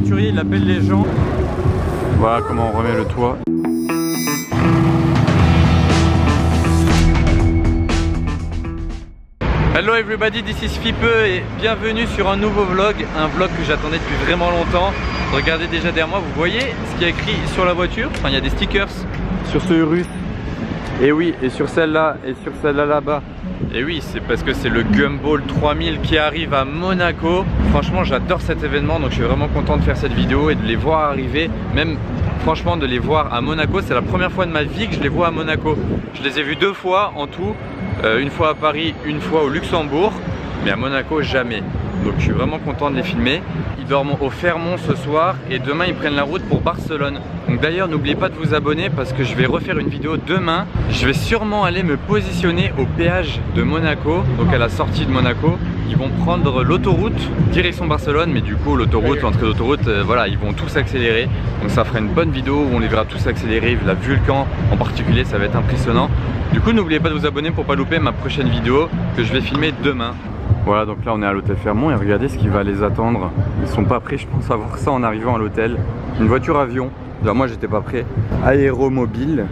voiturier, il appelle les gens. Voilà comment on remet le toit. Hello everybody, this is Fipe et bienvenue sur un nouveau vlog. Un vlog que j'attendais depuis vraiment longtemps. Regardez déjà derrière moi, vous voyez ce qu'il y a écrit sur la voiture. Enfin, il y a des stickers sur ce Urus. Et oui, et sur celle-là, et sur celle-là là-bas. Et oui, c'est parce que c'est le Gumball 3000 qui arrive à Monaco. Franchement, j'adore cet événement, donc je suis vraiment content de faire cette vidéo et de les voir arriver. Même franchement, de les voir à Monaco, c'est la première fois de ma vie que je les vois à Monaco. Je les ai vus 2 fois en tout. Une fois à Paris, une fois au Luxembourg, mais à Monaco jamais. Donc je suis vraiment content de les filmer. Ils dorment au Fermont ce soir et demain ils prennent la route pour Barcelone. Donc d'ailleurs n'oubliez pas de vous abonner parce que je vais refaire une vidéo demain. Je vais sûrement aller me positionner au péage de Monaco, donc à la sortie de Monaco. Ils vont prendre l'autoroute direction Barcelone, mais du coup l'autoroute, l'entrée d'autoroute, voilà, ils vont tous accélérer. Donc ça fera une bonne vidéo où on les verra tous accélérer. La Vulcan en particulier, ça va être impressionnant. Du coup n'oubliez pas de vous abonner pour pas louper ma prochaine vidéo que je vais filmer demain. Voilà, donc là on est à l'hôtel Fermont et regardez ce qui va les attendre. Ils sont pas prêts, je pense, à voir ça en arrivant à l'hôtel. Une voiture avion. Là moi j'étais pas prêt. Aéromobile.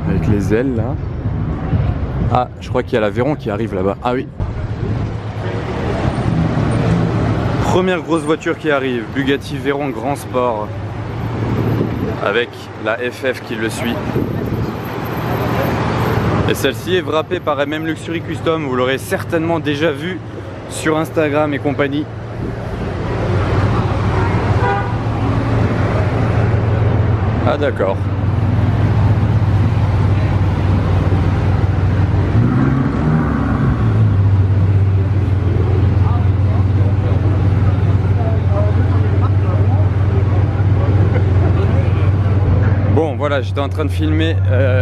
Avec les ailes là. Ah, je crois qu'il y a l'Aveyron qui arrive là-bas. Ah oui. Première grosse voiture qui arrive. Bugatti Veyron Grand Sport. Avec la FF qui le suit. Et celle-ci est wrappée par MM Luxury Custom, vous l'aurez certainement déjà vu sur Instagram et compagnie. Ah d'accord. Bon voilà, j'étais en train de filmer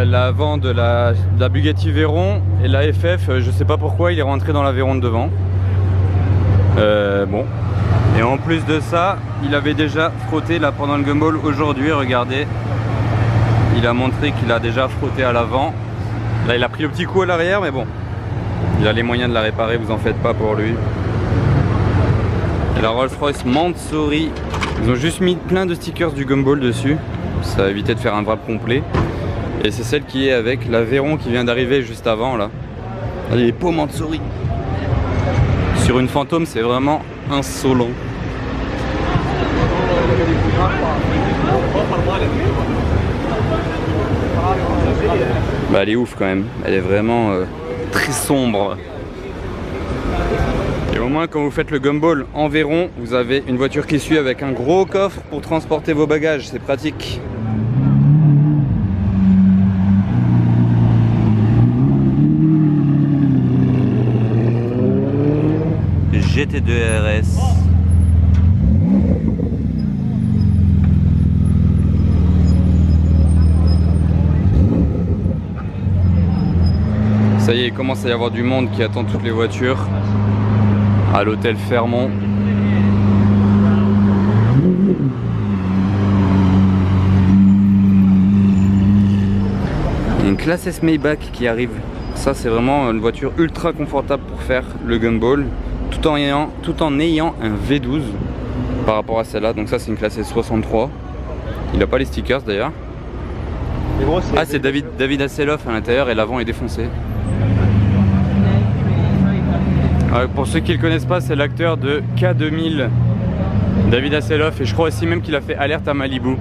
l'avant de la Bugatti Veyron et la FF, je sais pas pourquoi il est rentré dans la Veyron de devant. Bon. Et en plus de ça, il avait déjà frotté là pendant le Gumball aujourd'hui, regardez. Il a montré qu'il a déjà frotté à l'avant. Là il a pris le petit coup à l'arrière mais bon. Il a les moyens de la réparer, vous en faites pas pour lui. Et la Rolls-Royce Mansory, ils ont juste mis plein de stickers du Gumball dessus. Ça a évité de faire un wrap complet. Et c'est celle qui est avec la Veyron qui vient d'arriver juste avant là. Allez, les pots Mansory. Sur une fantôme, c'est vraiment insolent. Bah elle est ouf quand même. Elle est vraiment très sombre. Et au moins quand vous faites le Gumball en Veyron, vous avez une voiture qui suit avec un gros coffre pour transporter vos bagages, c'est pratique. GT2 RS. Ça y est, il commence à y avoir du monde qui attend toutes les voitures à l'hôtel Fermont. Une classe S Maybach qui arrive. Ça c'est vraiment une voiture ultra confortable pour faire le Gumball tout en ayant un V12 par rapport à celle-là. Donc ça c'est une classe S63. Il n'a pas les stickers d'ailleurs. Ah c'est David Hasselhoff à l'intérieur et l'avant est défoncé. Pour ceux qui ne le connaissent pas, c'est l'acteur de K2000, David Hasselhoff, et je crois aussi même qu'il a fait Alerte à Malibu.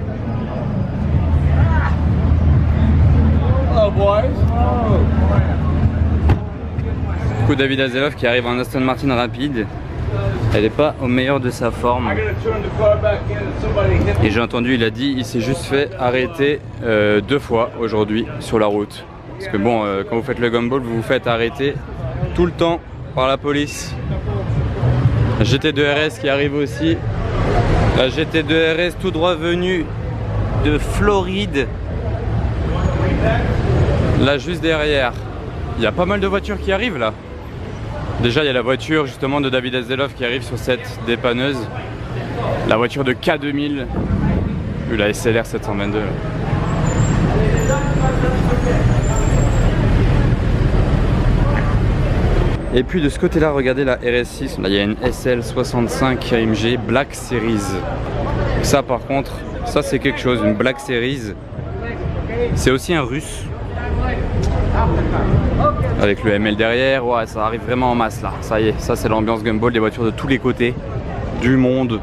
Du coup, David Hasselhoff qui arrive en Aston Martin rapide, elle n'est pas au meilleur de sa forme. Et j'ai entendu, il a dit, il s'est juste fait arrêter 2 fois aujourd'hui sur la route. Parce que bon, quand vous faites le Gumball, vous vous faites arrêter tout le temps par la police. La GT2 RS qui arrive aussi. La GT2 RS tout droit venue de Floride. Là juste derrière, il y a pas mal de voitures qui arrivent là. Déjà il y a la voiture justement de David Hasselhoff qui arrive sur cette dépanneuse. La voiture de K2000. La SLR 722. Et puis de ce côté-là, regardez la RS6. Là, il y a une SL65 AMG Black Series. Ça, par contre, ça c'est quelque chose. Une Black Series. C'est aussi un russe. Avec le ML derrière. Ouais, ça arrive vraiment en masse là. Ça y est, ça c'est l'ambiance Gumball, des voitures de tous les côtés du monde.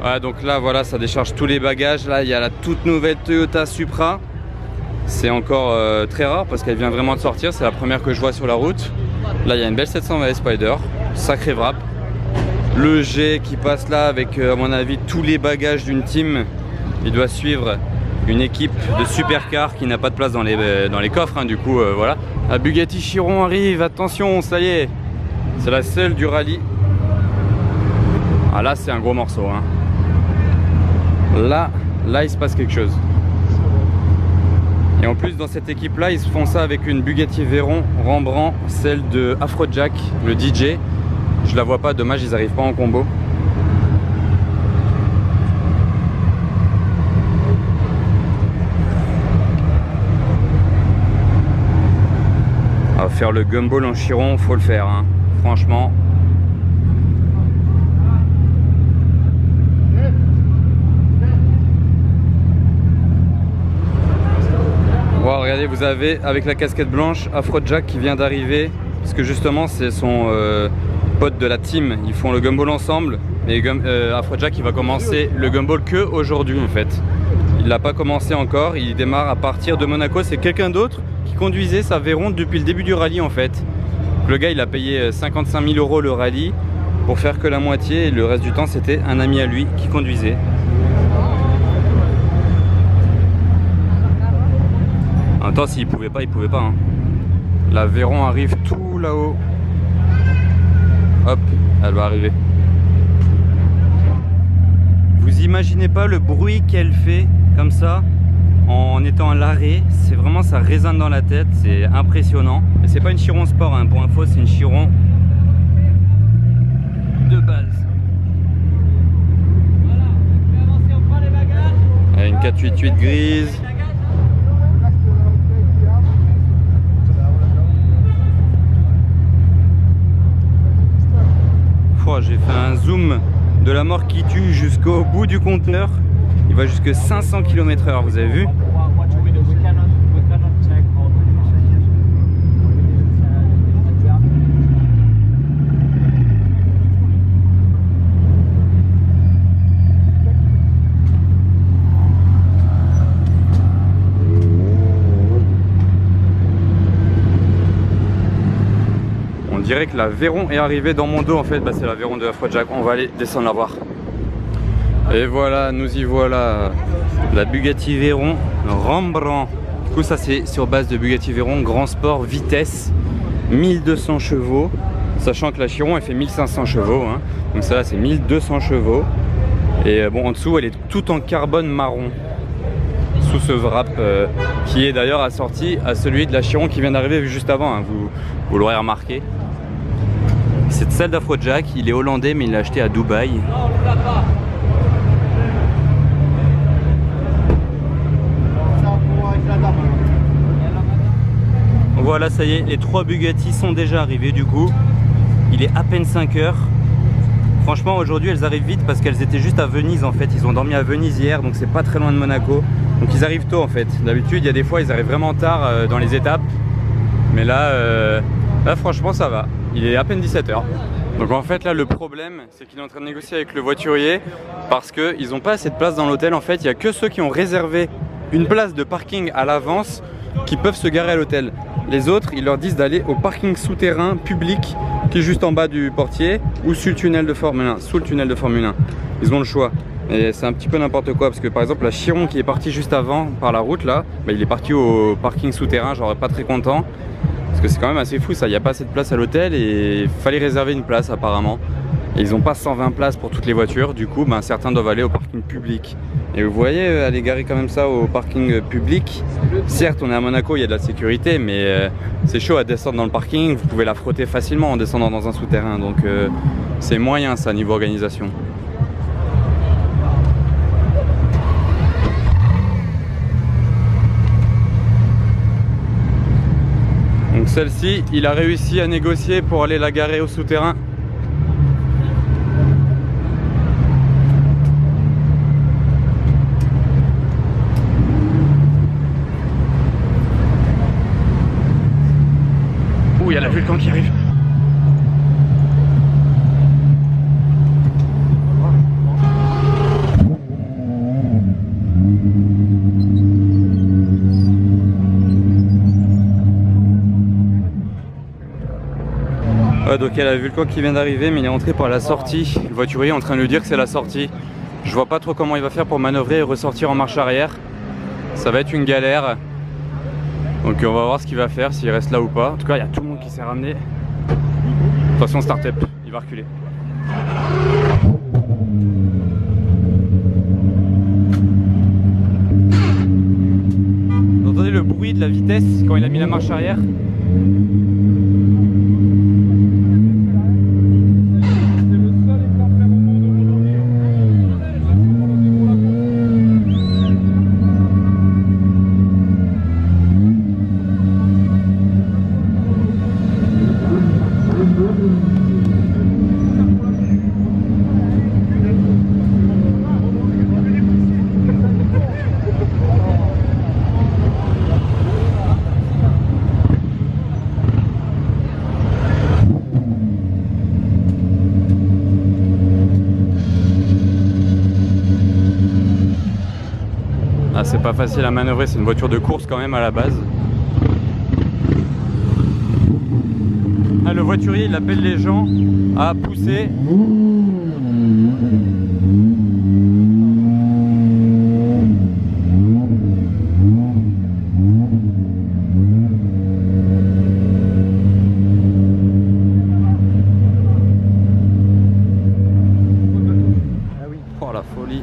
Ouais, donc là, voilà, ça décharge tous les bagages. Là, il y a la toute nouvelle Toyota Supra. C'est encore très rare parce qu'elle vient vraiment de sortir. C'est la première que je vois sur la route. Là, il y a une belle 720 Spider. Sacré wrap. Le G qui passe là avec, à mon avis, tous les bagages d'une team. Il doit suivre une équipe de supercars qui n'a pas de place dans les coffres. Hein, du coup, voilà. La Bugatti Chiron arrive. Attention, ça y est. C'est la seule du rallye. Ah là, c'est un gros morceau. Hein. Là, il se passe quelque chose. Et en plus, dans cette équipe-là, ils se font ça avec une Bugatti Veyron Rembrandt, celle de Afrojack, le DJ. Je la vois pas, dommage, ils n'arrivent pas en combo. Faire le Gumball en Chiron, faut le faire, hein. Franchement. Wow, regardez, vous avez avec la casquette blanche Afrojack qui vient d'arriver, parce que justement c'est son pote de la team. Ils font le Gumball ensemble, mais Afrojack il va commencer le Gumball que aujourd'hui en fait. Il l'a pas commencé encore, il démarre à partir de Monaco. C'est quelqu'un d'autre qui conduisait sa Veyron depuis le début du rallye en fait. Le gars il a payé 55 000 € le rallye pour faire que la moitié, et le reste du temps c'était un ami à lui qui conduisait. En même temps, s'il pouvait pas, il pouvait pas. Hein. La Veyron arrive tout là-haut. Hop, elle va arriver. Vous imaginez pas le bruit qu'elle fait comme ça en étant à l'arrêt. C'est vraiment, ça résonne dans la tête. C'est impressionnant. Et c'est pas une Chiron Sport, hein. Pour info, c'est une Chiron de base. Voilà, une 488 grise. J'ai fait un zoom de la mort qui tue jusqu'au bout du compteur. Il va jusque 500 km/h, vous avez vu? On dirait que la Veyron est arrivée dans mon dos en fait. Bah, c'est la Veyron de Afrojack. On va aller descendre la voir. Et voilà, nous y voilà. La Bugatti Veyron Rembrandt. Du coup ça c'est sur base de Bugatti Veyron Grand Sport vitesse 1200 chevaux. Sachant que la Chiron elle fait 1500 chevaux. Hein. Donc ça là c'est 1200 chevaux. Et bon en dessous elle est toute en carbone marron. Sous ce wrap qui est d'ailleurs assorti à celui de la Chiron qui vient d'arriver juste avant. Hein. Vous l'aurez remarqué. C'est celle d'Afrojack, il est hollandais mais il l'a acheté à Dubaï. Voilà, ça y est, les 3 Bugatti sont déjà arrivés du coup. Il est à peine 5 heures. Franchement aujourd'hui elles arrivent vite parce qu'elles étaient juste à Venise en fait. Ils ont dormi à Venise hier donc c'est pas très loin de Monaco. Donc ils arrivent tôt en fait. D'habitude il y a des fois ils arrivent vraiment tard dans les étapes. Mais là franchement ça va. Il est à peine 17 h. Donc en fait là le problème c'est qu'il est en train de négocier avec le voiturier parce qu'ils n'ont pas assez de place dans l'hôtel. En fait il n'y a que ceux qui ont réservé une place de parking à l'avance qui peuvent se garer à l'hôtel. Les autres ils leur disent d'aller au parking souterrain public qui est juste en bas du portier ou sous le tunnel de Formule 1. Sous le tunnel de Formule 1. Ils ont le choix. Et c'est un petit peu n'importe quoi parce que par exemple la Chiron qui est partie juste avant par la route là, bah, il est parti au parking souterrain, genre pas très content. Parce que c'est quand même assez fou ça, il n'y a pas assez de place à l'hôtel et il fallait réserver une place apparemment. Et ils n'ont pas 120 places pour toutes les voitures, du coup ben, certains doivent aller au parking public. Et vous voyez, aller garer comme ça au parking public, certes on est à Monaco, il y a de la sécurité, mais c'est chaud à descendre dans le parking, vous pouvez la frotter facilement en descendant dans un souterrain, donc c'est moyen ça niveau organisation. Donc Donc celle-ci, il a réussi à négocier pour aller la garer au souterrain. Ouh, il y a la Vulcan qui arrive. Ouais, donc il y a la Vulcan qui vient d'arriver, mais il est entré par la sortie. Le voiturier est en train de lui dire que c'est la sortie. Je vois pas trop comment il va faire pour manœuvrer et ressortir en marche arrière. Ça va être une galère. Donc on va voir ce qu'il va faire, s'il reste là ou pas. En tout cas, il y a tout le monde qui s'est ramené. De toute façon, start-up, il va reculer. Vous entendez le bruit de la vitesse quand il a mis la marche arrière? Ah, c'est pas facile à manœuvrer, c'est une voiture de course quand même à la base. Ah, le voiturier il appelle les gens à pousser. Oh la folie,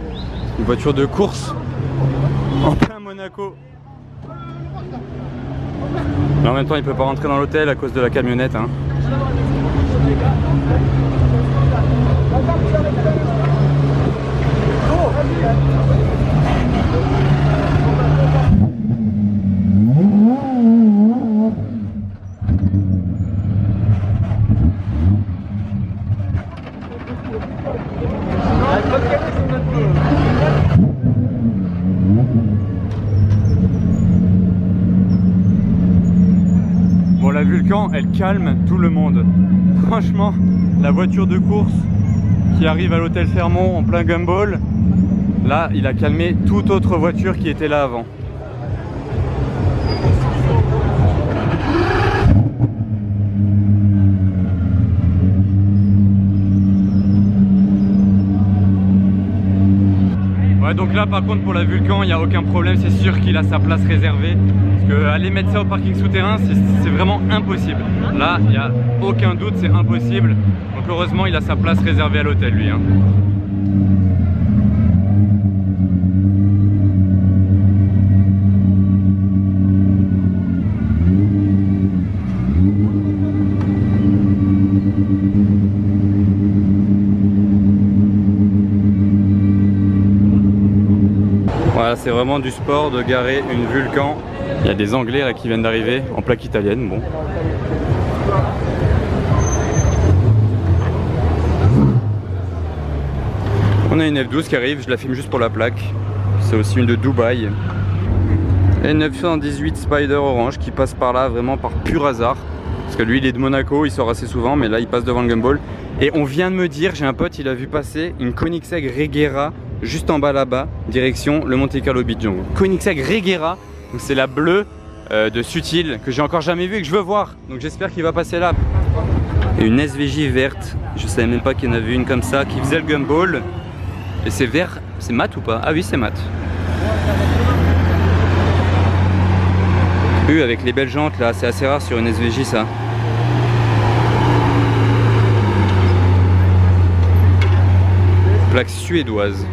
une voiture de course en plein Monaco. Mais en même temps, il peut pas rentrer dans l'hôtel à cause de la camionnette. Hein. Bon, la Vulcan, elle calme tout le monde. Franchement, la voiture de course qui arrive à l'hôtel Fermont en plein gumball, là, il a calmé toute autre voiture qui était là avant. Ouais, donc là par contre pour la Vulcan il n'y a aucun problème, c'est sûr qu'il a sa place réservée. Parce que aller mettre ça au parking souterrain c'est vraiment impossible. Là il n'y a aucun doute, c'est impossible. Donc heureusement il a sa place réservée à l'hôtel lui. Hein. Voilà, c'est vraiment du sport de garer une Vulcan. Il y a des Anglais là qui viennent d'arriver en plaque italienne. Bon. On a une F12 qui arrive, je la filme juste pour la plaque. C'est aussi une de Dubaï. Et une 918 Spider orange qui passe par là vraiment par pur hasard. Parce que lui il est de Monaco, il sort assez souvent, mais là il passe devant le gumball. Et on vient de me dire, j'ai un pote, il a vu passer une Koenigsegg Regera juste en bas là-bas, direction le Monte Carlo Beach. Koenigsegg Regera, c'est la bleue de Sutil que j'ai encore jamais vue et que je veux voir. Donc j'espère qu'il va passer là. Et une SVJ verte, je savais même pas qu'il y en avait une comme ça, qui faisait le gumball. Et c'est vert, c'est mat ou pas? Ah oui, c'est mat. Avec les belles jantes là, c'est assez rare sur une SVJ ça. Plaque suédoise.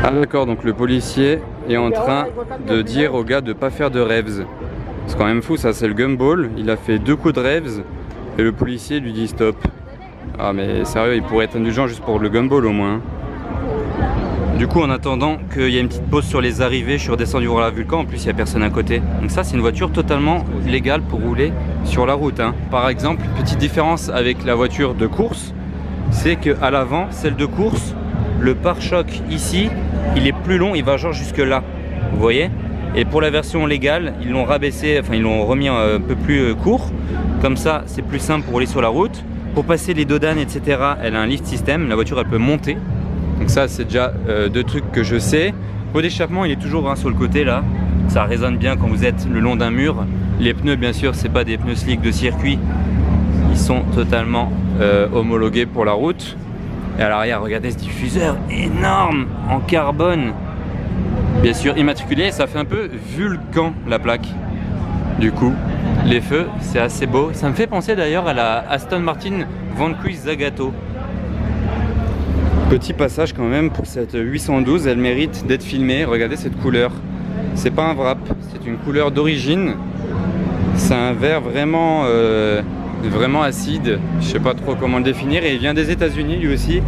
Ah d'accord, donc le policier est en train de dire aux gars de pas faire de rêves. C'est quand même fou ça, c'est le gumball. Il a fait 2 coups de revs et le policier lui dit stop. Ah mais sérieux, il pourrait être indulgent juste pour le gumball au moins. Du coup, en attendant qu'il y ait une petite pause sur les arrivées, je suis redescendu voir la Vulcan. En plus, il n'y a personne à côté. Donc ça, c'est une voiture totalement légale pour rouler sur la route, hein. Par exemple, petite différence avec la voiture de course, c'est qu'à l'avant, celle de course, le pare-choc ici, il est plus long, il va genre jusque là. Vous voyez? Et pour la version légale, ils l'ont rabaissé, enfin ils l'ont remis un peu plus court. Comme ça, c'est plus simple pour rouler sur la route. Pour passer les dodanes, etc., elle a un lift system. La voiture, elle peut monter. Donc ça, c'est déjà 2 trucs que je sais. Pot d'échappement, il est toujours sur le côté là. Ça résonne bien quand vous êtes le long d'un mur. Les pneus, bien sûr, c'est pas des pneus slick de circuit. Ils sont totalement homologués pour la route. Et à l'arrière, regardez ce diffuseur énorme en carbone. Bien sûr, immatriculé, ça fait un peu Vulcan la plaque. Du coup, les feux, c'est assez beau. Ça me fait penser d'ailleurs à la Aston Martin Vanquish Zagato. Petit passage quand même pour cette 812, elle mérite d'être filmée. Regardez cette couleur. C'est pas un wrap, c'est une couleur d'origine. C'est un vert vraiment, vraiment acide. Je sais pas trop comment le définir. Et il vient des États-Unis lui aussi.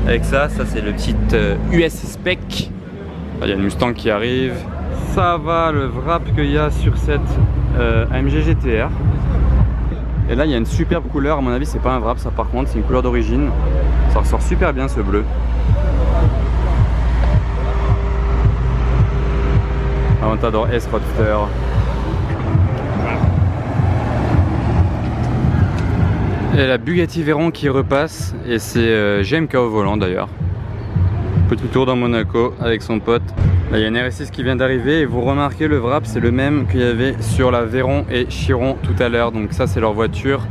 Avec ça, c'est le petit US Spec. Il y a une Mustang qui arrive. Ça va le wrap qu'il y a sur cette AMG GTR. Et là il y a une superbe couleur, à mon avis c'est pas un wrap ça par contre, c'est une couleur d'origine. Ça ressort super bien ce bleu. Aventador S Roadster. Et la Bugatti Veyron qui repasse, et c'est GMK au volant d'ailleurs. Petit tour dans Monaco avec son pote. Là il y a une RS6 qui vient d'arriver et vous remarquez le wrap c'est le même qu'il y avait sur la Veyron et Chiron tout à l'heure. Donc ça c'est leur voiture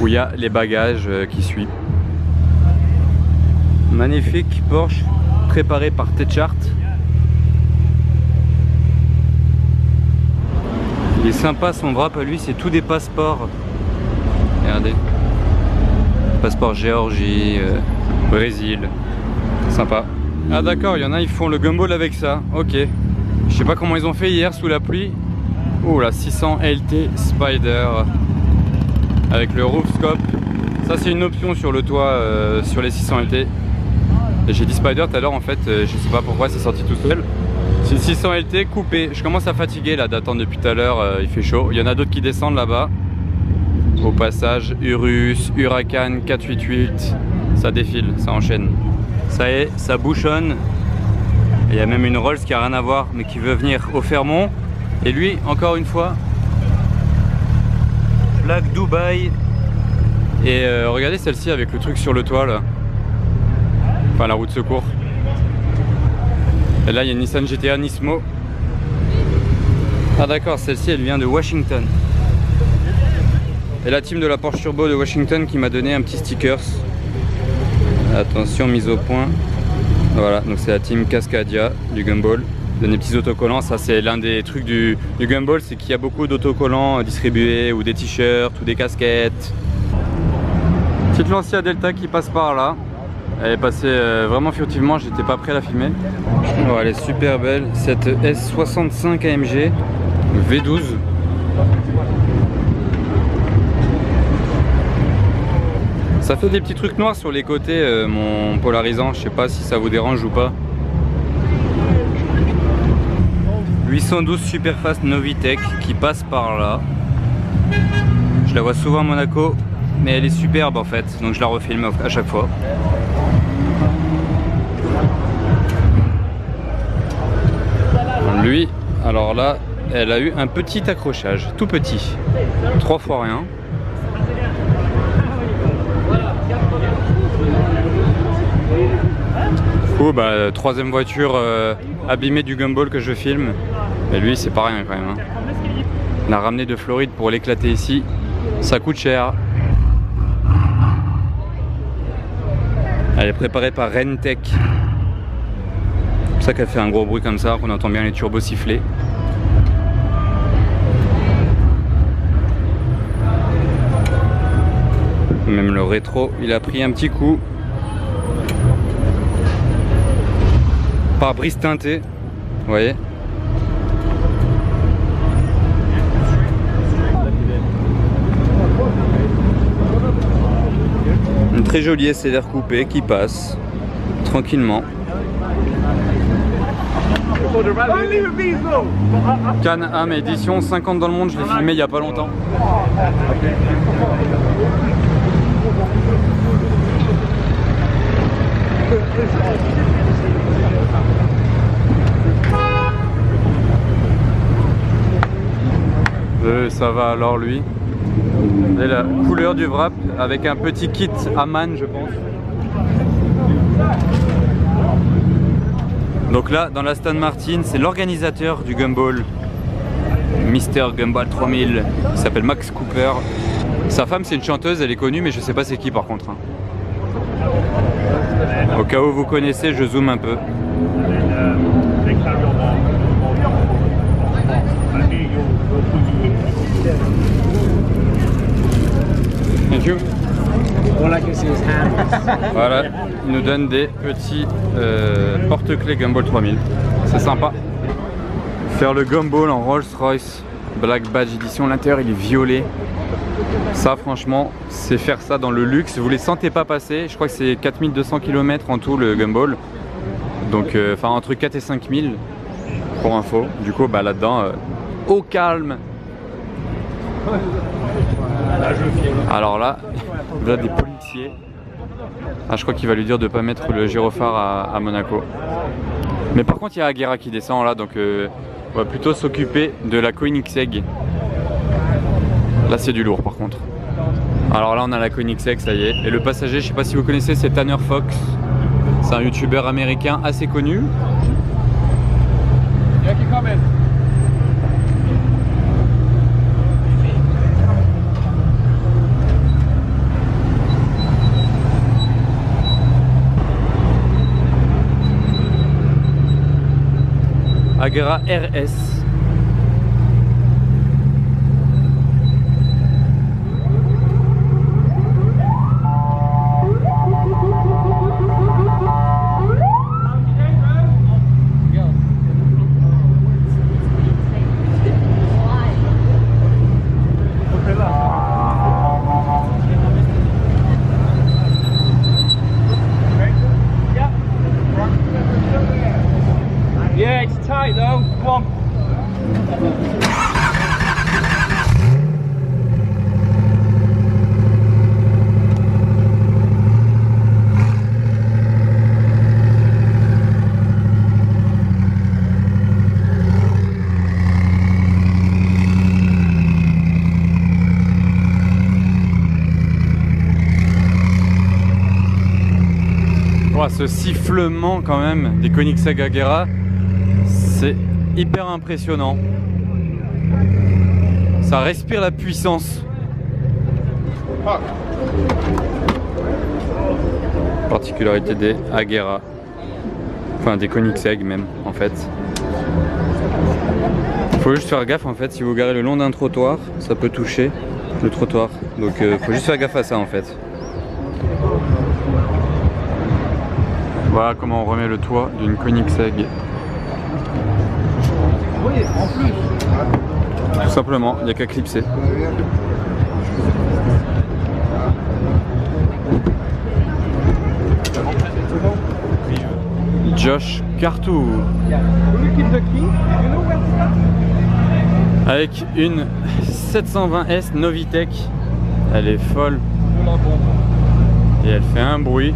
où il y a les bagages qui suivent. Magnifique Porsche préparé par T-Chart. Il est sympa son wrap à lui, c'est tout des passeports. Regardez. Passeport Géorgie, Brésil. Sympa. Ah d'accord, il y en a ils font le gumball avec ça. Ok. Je sais pas comment ils ont fait hier sous la pluie. Oh la 600 LT Spider. Avec le roof scope. Ça c'est une option sur le toit sur les 600 LT. J'ai dit Spider tout à l'heure en fait, je sais pas pourquoi c'est sorti tout seul. C'est une 600 LT coupée. Je commence à fatiguer là d'attendre depuis tout à l'heure, il fait chaud. Il y en a d'autres qui descendent là-bas. Au passage, Urus, Huracan, 488. Ça défile, ça enchaîne. Ça y est, ça bouchonne. Il y a même une Rolls qui a rien à voir mais qui veut venir au Fermont. Et lui, encore une fois, plaque Dubaï. Et regardez celle-ci avec le truc sur le toit là. Enfin la roue de secours. Et là il y a une Nissan GT-R Nismo. Ah d'accord, celle-ci elle vient de Washington. Et la team de la Porsche Turbo de Washington qui m'a donné un petit stickers. Attention, mise au point. Voilà, donc c'est la team Cascadia du gumball. Donne des petits autocollants, ça c'est l'un des trucs du gumball, c'est qu'il y a beaucoup d'autocollants distribués ou des t-shirts ou des casquettes. Petite Lancia Delta qui passe par là. Elle est passée vraiment furtivement, j'étais pas prêt à la filmer. Oh, elle est super belle, cette S65 AMG V12. Ça fait des petits trucs noirs sur les côtés, mon polarisant, je sais pas si ça vous dérange ou pas. 812 Superfast Novitec qui passe par là. Je la vois souvent à Monaco, mais elle est superbe en fait, donc je la refilme à chaque fois. Lui, alors là, elle a eu un petit accrochage, tout petit, 3 fois rien. Oh bah troisième voiture abîmée du gumball que je filme. Et lui c'est pas rien quand même. Hein. On l'a ramené de Floride pour l'éclater ici. Ça coûte cher. Elle est préparée par Rentec. C'est pour ça qu'elle fait un gros bruit comme ça, qu'on entend bien les turbos siffler. Même le rétro, il a pris un petit coup. Pare-brise teinté, vous voyez. Très joli SLR coupé qui passe tranquillement. Can-Am édition 50 dans le monde, je l'ai filmé il n'y a pas longtemps. Ça va alors lui. Et la couleur du wrap avec un petit kit Aman je pense. Donc là dans l'Aston Martin c'est l'organisateur du Gumball, Mister Gumball 3000, il s'appelle Max Cooper. Sa femme c'est une chanteuse, elle est connue mais je sais pas c'est qui par contre. Au cas où vous connaissez, je zoome un peu. Thank you. Voilà, il nous donne des petits porte-clés Gumball 3000. C'est sympa. Faire le Gumball en Rolls-Royce Black Badge Edition. L'intérieur il est violet. Ça franchement, c'est faire ça dans le luxe. Vous les sentez pas passer. Je crois que c'est 4200 km en tout le Gumball. Donc enfin entre 4 et 5000 pour info. Du coup bah là-dedans au calme. Alors là, voilà des policiers. Ah, je crois qu'il va lui dire de pas mettre le gyrophare à Monaco. Mais par contre, il y a Agera qui descend là, donc on va plutôt s'occuper de la Koenigsegg. Là, c'est du lourd par contre. Alors là, on a la Koenigsegg, ça y est. Et le passager, je sais pas si vous connaissez, c'est Tanner Fox. C'est un youtubeur américain assez connu. Agera RS. Yeah, it's tight though. Come on. Oh, ce sifflement quand même des Koenigsegg Agera. C'est hyper impressionnant. Ça respire la puissance. Particularité des Agera. Enfin des Koenigsegg même en fait. Faut juste faire gaffe en fait, si vous garez le long d'un trottoir, ça peut toucher le trottoir. Donc faut juste faire gaffe à ça en fait. Voilà comment on remet le toit d'une Koenigsegg. Oui, en plus. Tout simplement, il n'y a qu'à clipser. Josh Cartou. Avec une 720S Novitec. Elle est folle. Et elle fait un bruit.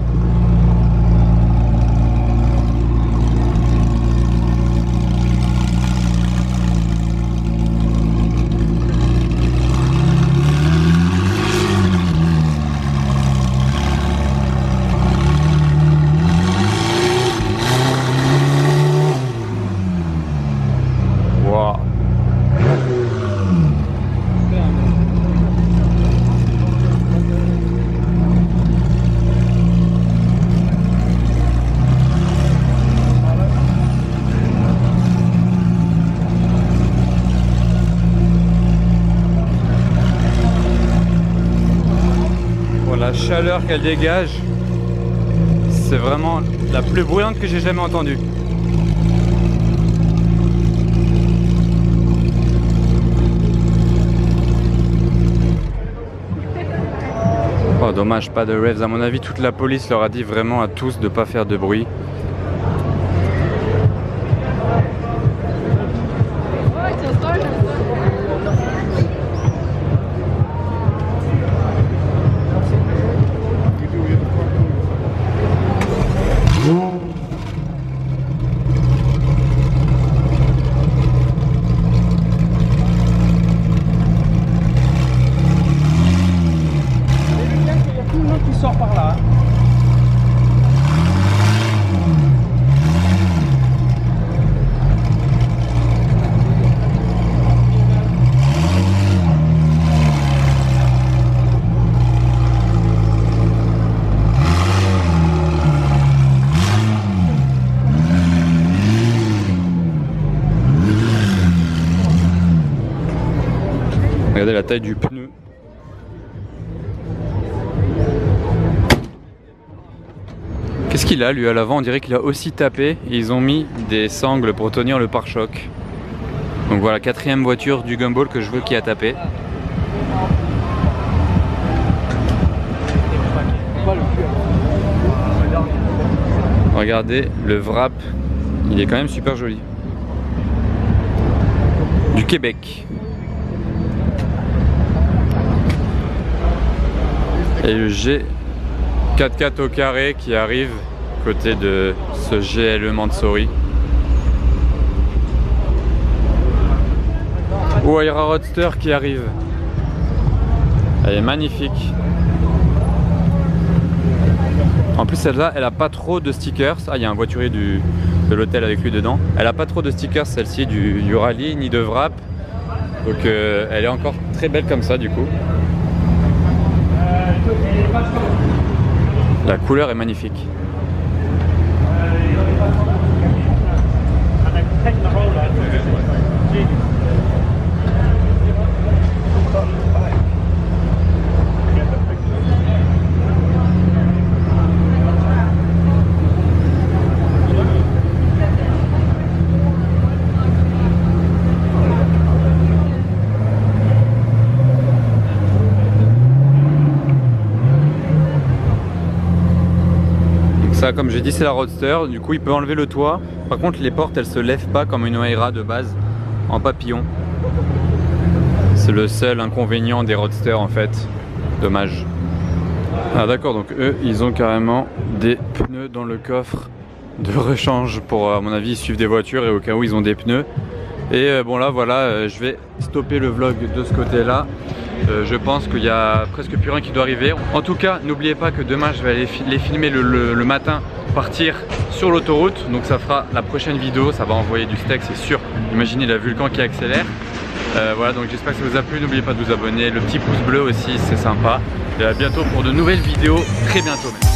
La chaleur qu'elle dégage, c'est vraiment la plus bruyante que j'ai jamais entendue. Oh, dommage, pas de revs. À mon avis, toute la police leur a dit vraiment à tous de pas faire de bruit. Qui sort par là. Regardez la taille du pneu. Qu'est-ce qu'il a lui à l'avant? On dirait qu'il a aussi tapé et ils ont mis des sangles pour tenir le pare-choc. Donc voilà, 4e voiture du Gumball que je veux qui a tapé. Regardez le wrap, il est quand même super joli. Du Québec. Et le G4x4 au carré qui arrive côté de ce GLE Mansory. Ou Aira Roadster qui arrive. Elle est magnifique. En plus celle-là, elle a pas trop de stickers. Ah, il y a un voiturier de l'hôtel avec lui dedans. Elle a pas trop de stickers celle-ci du rallye ni de wrap. Donc elle est encore très belle comme ça du coup. La couleur est magnifique. Ça, comme j'ai dit, c'est la Roadster, du coup il peut enlever le toit. Par contre les portes elles se lèvent pas comme une Aira de base en papillon. C'est le seul inconvénient des Roadsters en fait. Dommage. Ah d'accord, donc eux ils ont carrément des pneus dans le coffre de rechange pour, à mon avis, ils suivent des voitures et au cas où ils ont des pneus. Et bon là voilà, je vais stopper le vlog de ce côté là. Je pense qu'il y a presque plus rien qui doit arriver. En tout cas, n'oubliez pas que demain je vais aller les filmer le matin, partir sur l'autoroute. Donc ça fera la prochaine vidéo, ça va envoyer du steak, c'est sûr. Imaginez la Vulcan qui accélère. Voilà, donc j'espère que ça vous a plu. N'oubliez pas de vous abonner, le petit pouce bleu aussi, c'est sympa. Et à bientôt pour de nouvelles vidéos, très bientôt même.